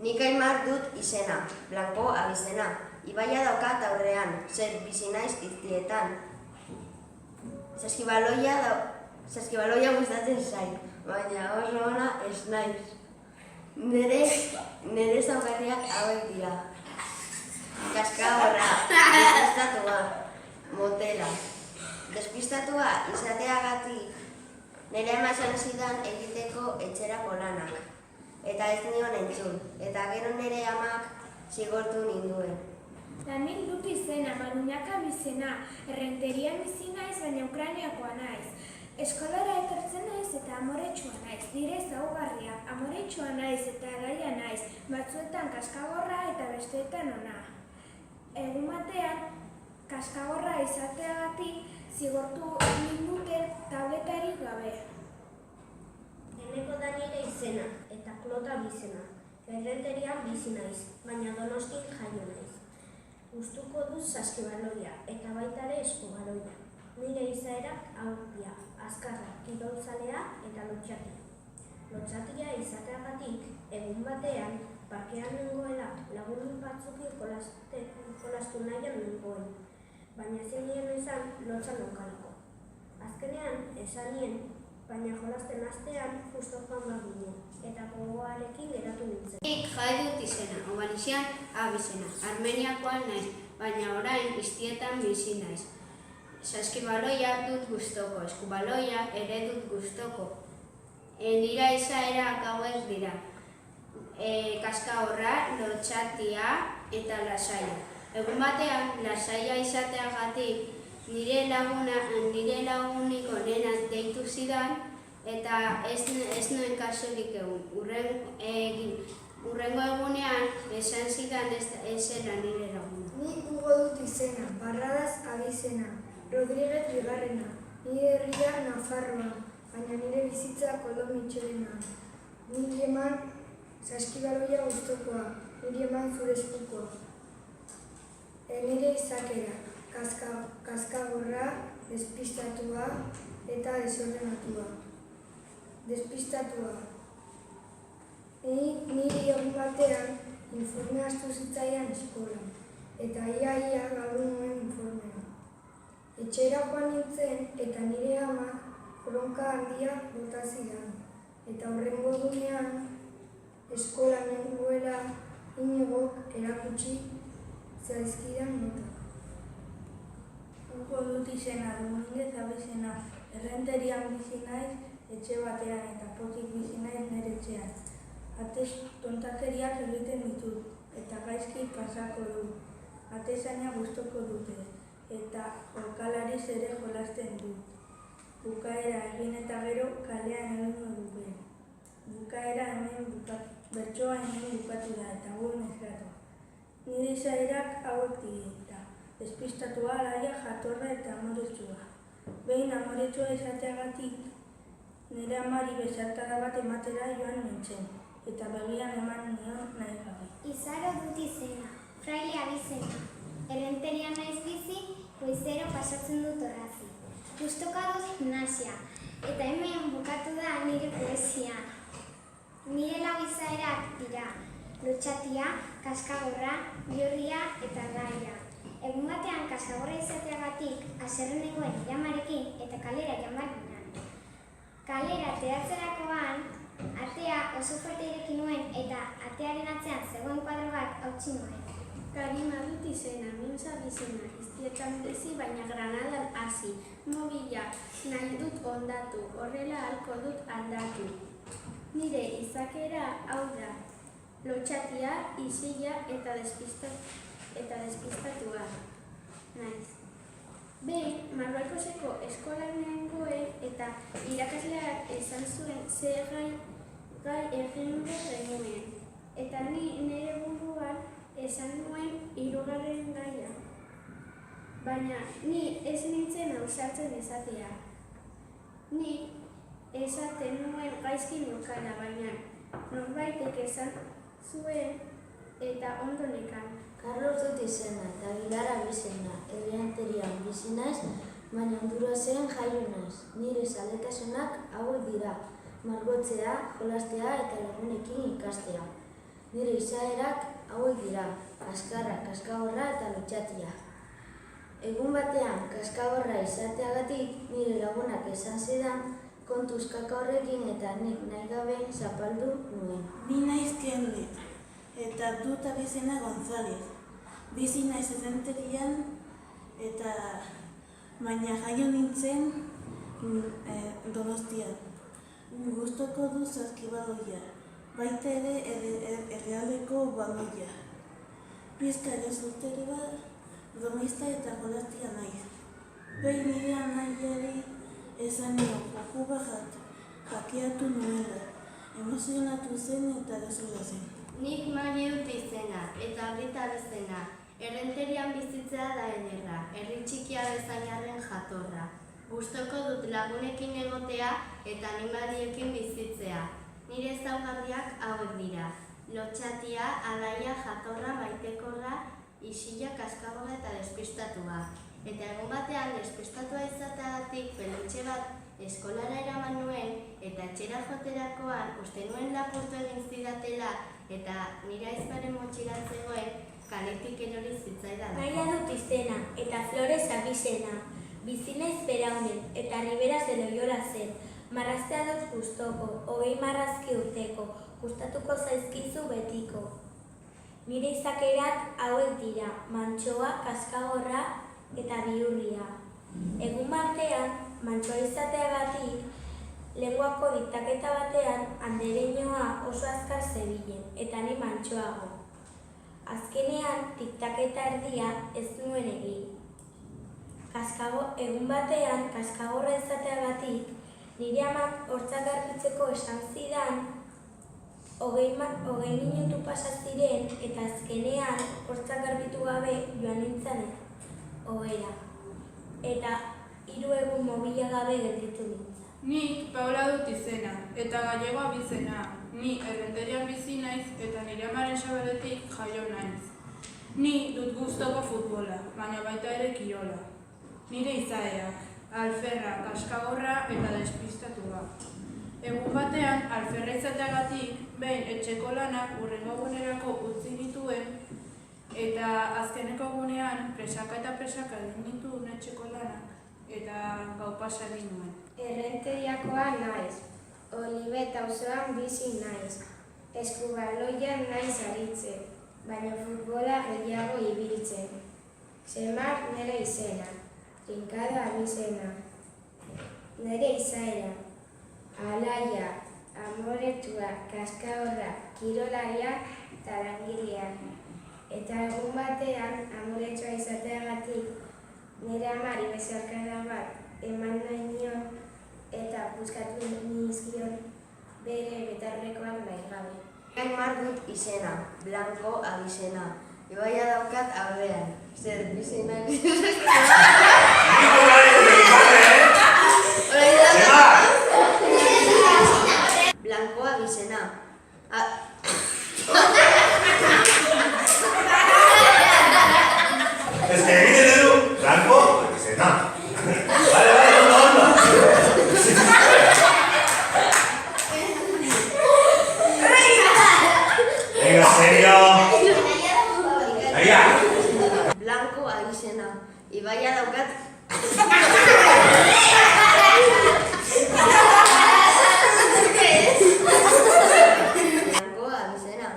Nik Aimar dut izena, Blanko abizena. Ibaia daukat aurrean, zer bizi naiz iztietan. Saskibaloia gustatzen zait, baina oso ona ez naiz. Nere zaugarriak hauek dira. Kaskagorra, despistatua, motela. Despistatua izateagatik nire ama esan zidan egiteko etxerako lanak. Eta ez nion entzun, eta gero nire amak zigortu ninduen. Nik dut izena, Maruñaka bizena, errenterian bizi naiz, baina Ukrainiakoa naiz. Eskolara etortzen naiz eta amoretsua naiz, nire ezaugarriak, amoretsua naiz eta alaia naiz, batzuetan kaskagorra eta besteetan ona. Egun batean, kaskagorra izateagatik zigortu ninduten tabletarik gabe. Eneko da nire izena eta Klota bizena, errenterian bizi naiz, baina Donostin jaio naiz. Gustuko dut saskibaloia eta baita ere eskubaloia. Nire izaerak hauek dira, azkarra, kirolzalea eta lotxatia. Lotxatia izateagatik egun batean parkean nengoela lagun batzukin jolastu nahian nengoen, baina ezin nien esan lotxa neukalako. Azkenean esan nien, baina jolasten hastean justo joan bat ginen, eta gogoarekin geratu nintzen. Nik jai dut izena, Obanisian abizena, Armeniakoa naiz, baina orain iztietan bizi naiz. Saskibaloia dut gustoko, eskubaloia ere dut gustoko. Nire izaerak hauek dira. Kaskagorra, lotxatia eta lasaia. Egun batean, lasaia izateagatik nire lagunik onena deitu zidan eta ez nuen kasurik egun. Urrengo egunean esan zidan ez zela nire laguna. Nik Hugo dut izena, Barradas abizena, Rodríguez bigarrena, nire herria Nafarroa, baina nire bizitza Koldo Mitxelena. Niri eman saskibaloia gustokoa, niri eman zure eskukoa. Nire izakera, kaskagorra, despistatua eta desordenatua. Despistatua. Niri egun batean informe astu zitzaidan eskolan, eta ia galdu nuen informea. Etxera joan nintzen eta nire amak bronka handia bota zidan, eta hurrengo egunean eskolan nengoela Iñigok erakutsi zaizkidan notak. Hugo dut izena, Dominguez abizena, errenterian bizi naiz etxe batean eta pozik bizi naiz nire etxean. Atez tontakeriak egiten ditut eta gaizki pasako dut. Atezaina gustoko dute eta jokalariz ere jolasten dut. Bukaera egin eta gero kalean egingo duke. Bertsoa hemen bukatu da eta gu mezklatu. Nire izaerak hauek dira, despistatua, alaia, jatorra eta amoretsua. Behin amoretsua izateagatik nire amari besarkada bat ematera joan nintzen, eta begian eman nion nahi gabe. Izaro dut izena, Fraile abizena, errenterian naiz bizi, goizero pasatzen dut orrazi. Gustoka dut gimnasia, eta hemen bukatu da nire poesia. Nire lau izaerak dira, lotxatia, kaskagorra, bihurria eta alaia. Egun batean kaskagorra izateagatik haserre nengoen nire amarekin eta kalera joan behar ginen. Kalera ateratzerakoan, atea oso fuerte ireki nuen eta atearen atzean zegoen kuadro bat hautsi nuen. Karima dut izena, Mintza bizena, iztietan bizi baina Granadan hasi. Mobila nahi dut ondatu, horrela ahalko dut aldatu. Nire izakera hau da, lotxatia, isila eta despistatua naiz. Behin, Marruekoseko eskolan nengoen eta irakasleak esan zuen zer gai egingo genuen. Eta ni nire buruan esan nuen 3. gaia. Baina ni ez nintzen ausartzen esatea. Ni esaten nuen gaizki neukala, baina norbaitek esan zuen eta ondo nekan. Carlos dut izena eta Aguilar abizena, errenterian bizi naiz, baina Honduраsen jaio naiz. Nire zaletasunak hauek dira, margotzea, jolastea eta lagunekin ikastea. Nire izaerak hauek dira, kaskarra, kaskagorra eta lotxatia. Egun batean, kaskagorra izateagatik nire lagunak esan zidan kontuz kaka horrekin eta nik nahi gabe zapaldu nuen. Ni naiz Kennet, eta dut abizena González. Bizi naiz Errenterian, eta baina jaio nintzen Donostian. Gustoko dut saskibaloia, baita ere Errealdeko baloia. Pizka gezurteri bat, bromista eta jolastia naiz. Behin nire anaiari esan nion joku bat jakeatu nuela. Emozionatu zen eta gezurra zen. Nik Mari dut izena eta Brita bizena. Errenterian bizitzea da ederra, herri txikia bezainarren jatorra. Gustoko dut lagunekin egotea eta animaliekin bizitzea. Nire ezaugarriak hauek dira. Lotxatia, alaia, jatorra, maitekorra, isila, kaskagorra eta despistatua. Eta egun batean despistatua izateagatik pelutxe bat eskolara eraman nuen eta etxera joterakoan uste nuen lapurtu egin zidatela eta nire aizparen motxilan zegoen kaletik erori zitzaidan. Maria dut izena eta Flores abizena. Bizi naiz Beraunen eta Riberas de Loyola zen. Marraztea dut gustoko, 20 marrazki urteko, gustatuko zaizkizu betiko. Nire izakerak hauek dira, mantxoa, kaskagorra eta bihurria. Egun batean, mantxoa izateagatik, lenguako diktaketa batean andereñoa oso azkar zebilen, eta ni mantxoago. Azkenean, diktaketa erdia ez nuen egin. Egun batean, kaskagorra izateagatik, nire amak hortzak garbitzeko esan zidan, 20 minutu pasa ziren eta azkenean hortzak garbitu gabe joan nintzen ohera. Eta 3 egun mobila gabe gelditu nintzen. Nik Paula dut izena eta Gallego abizena. Ni Errenterian bizi naiz eta nire amaren Sabeletik jaio naiz. Ni dut gustoko futbola, baina baita ere kirola. Nire izaerak, alferra, kaskagorra eta despistatua. Egun batean, alferra izateagatik, behin etxeko lanak hurrengo egunerako utzi nituen, eta azkeneko egunean presaka eta presaka egin nituen etxeko lanak eta gau pasa egin nuen. Errenteriakoa naiz, Olibet auzoan bizi naiz, eskubaloian naiz aritzen, baina futbola gehiago ibiltzen. Semar nire izena, Trinkada abizena, nire izaera, alaia, amoretua, kaskagorra, kirolaria eta langilea. Eta egun batean, amoretsua izateagatik, nire amari bezarkada bat eman nahi nion eta buskatu nizkion bere betarrekoak nahi gabe. Aimar dut izena, Blanco abizena. Ibaia daukat aurrean, zer bizena Blanco abizena. Es que egiten du, Blanco abizena. Vale, ondo. Venga, serio. Blanco abizena. Ibaia daukat Blanco abizena.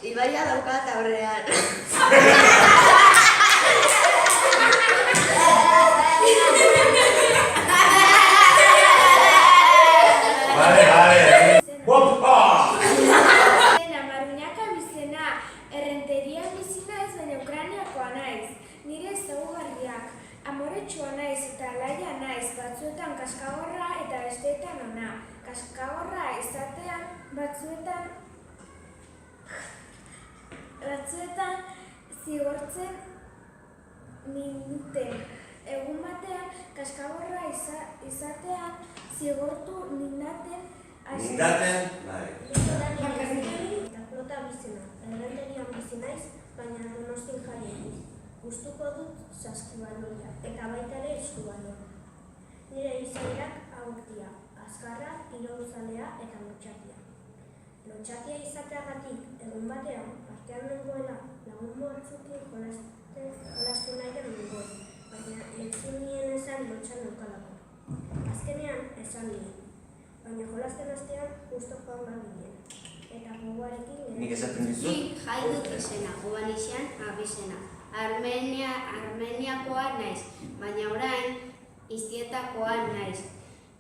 Ibaia daukat aurrean. Vale. ¡Opa! Maruñaka bizena, Errenterian bizi naiz, baina Ukrainiakoa naiz. Nire ezaugarriak, amoretsua naiz eta alaia naiz, batzuetan kaskagorra eta besteetan ona. Kaskagorra izatean batzuetan zigortzen ninduten. Egun batean, kaskagorra izatean zigortu nindaten Eta Klota bizena, Errenterian bizi naiz, baina Donostin jaio naiz. Gustuko dut saskibaloia eta baita ere eskubaloia. Nire izaerak hauek dira, azkarra, irauzalea eta lotxatia. Lotxatia izateagatik egun batean partean nengoela lagun batzukin jolastu nahian nengoen, baina entzun nien esan lotxan neukalako. Azkenean esan nien, baina jolasten hastean justo joan behar ginen. Eta gogoarekin Nik esaten dizut? Ni jai dut izena, Obanisian abizena. Armeniakoa naiz, baina orain iztietakoa naiz.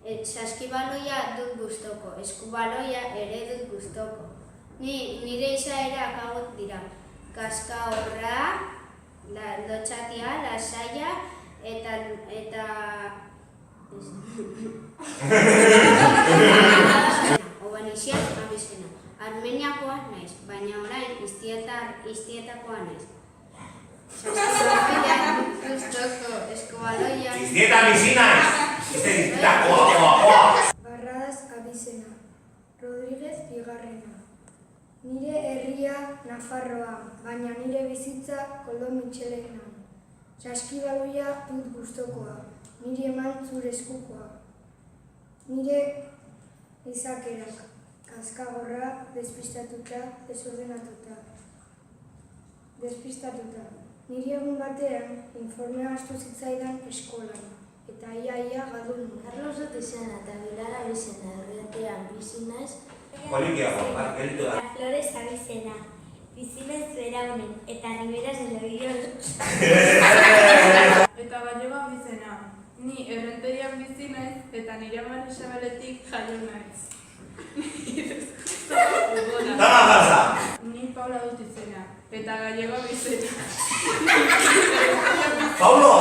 Saskibaloia dut gustoko, eskubaloia ere dut gustoko. Nire izaerak hauek dira. Kaskahorra, lotxatia, lasaia eta Obanisian abizena. Armeniakoa naiz, baina orain iztietakoa naiz. Saskibaloia dut gustoko, eskubaloia... Iztietan bizi naiz! Iztietakoa! Barradas abizena. Rodríguez bigarrena. Nire herria Nafarroa, baina nire bizitza Koldo Mitxelena. Saskibaloia dut gustokoa, nire eman zure eskukoa. Nire izakerak, kaskagorra, despistatuta, desordenatuta. Nire egun batean informea astu zitzaidan eskolan, eta ia galdu nuen. Carlos dut izena eta Bilar abizena, Errenterian bizi naiz. Polikiago, gelditu da. Flores abizena, bizi naiz Beraunen, eta Riberas de Lebion. Eta Gallego abizena. Ni Errenterian bizi naiz eta nire ama Isabeletik jaio naiz. Dama falsa! Ni Paula dut izena eta Gallego abizena. Paulo!